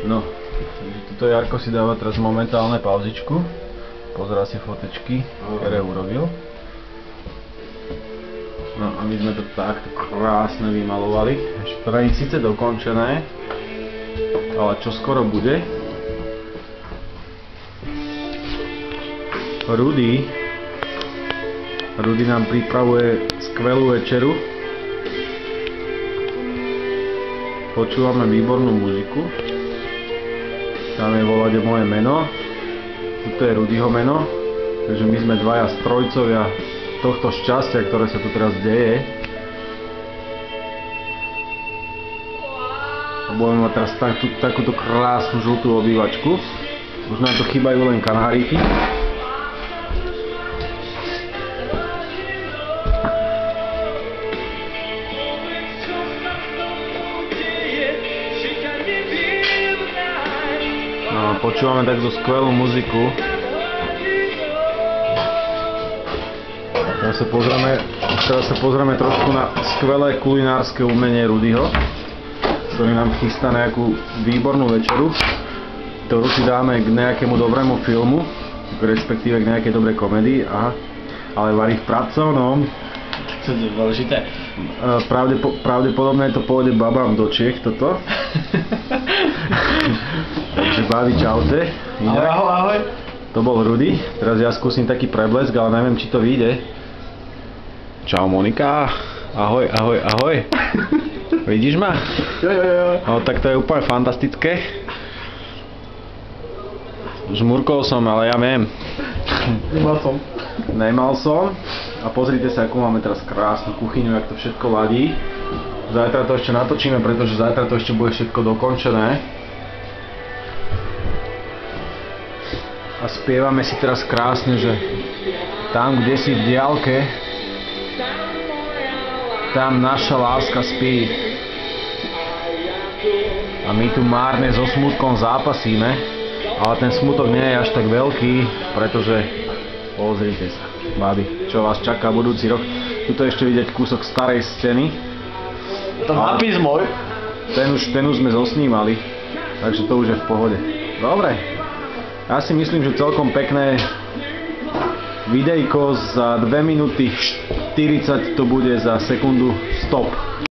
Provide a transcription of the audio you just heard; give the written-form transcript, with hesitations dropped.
No, takže tuto Jarko si dáva teraz momentálne pauzičku. Pozerá si fotečky, ktoré urobil. No a my sme to takto krásne vymalovali. Ešte to nie je síce dokončené, ale čo skoro bude. Rudy nám pripravuje skvelú večeru. Počúvame výbornú muziku. Tam je volať moje meno. Tuto je Rudyho meno. Takže my sme dvaja strojcovia tohto šťastia, ktoré sa tu teraz deje. A budeme mať teraz takúto krásnu žltú obývačku. Už nám to chýbajú len kanáriky. No, počúvame takto skvelú muziku. Teraz sa pozrieme trošku na skvelé kulinárske umenie Rudyho, ktorý nám chystá nejakú výbornú večeru, ktorú si dáme k nejakému dobrému filmu, respektíve k nejakej dobrej komédii, ale varí v pracovnom. To je dôležité. Pravdepodobne to pôjde babám do Čiech toto. Takže babi, čaute. Ahoj. To bol Rudy. Teraz ja skúsim taký preblesk, ale neviem, či to vyjde. Čau Monika. Ahoj. Vidíš ma? Jo. No tak to je úplne fantastické. Žmurkol som, ale ja viem. Nemal som. A pozrite sa, akú máme teraz krásnu kuchyňu, jak to všetko ladí. Zajtra to ešte natočíme, pretože zajtra to ešte bude všetko dokončené. A spievame si teraz krásne, že tam, kde si v diaľke, tam naša láska spí. A my tu márne so smutkom zápasíme, ale ten smutok nie je až tak veľký, pretože pozrite sa, babi, čo vás čaká budúci rok. Tuto ešte vidieť kúsok starej scény. To nápis môj. Ten už sme zosnímali, takže to už je v pohode. Dobre, ja si myslím, že celkom pekné videjko za 2 minúty 40 to bude za sekundu stop.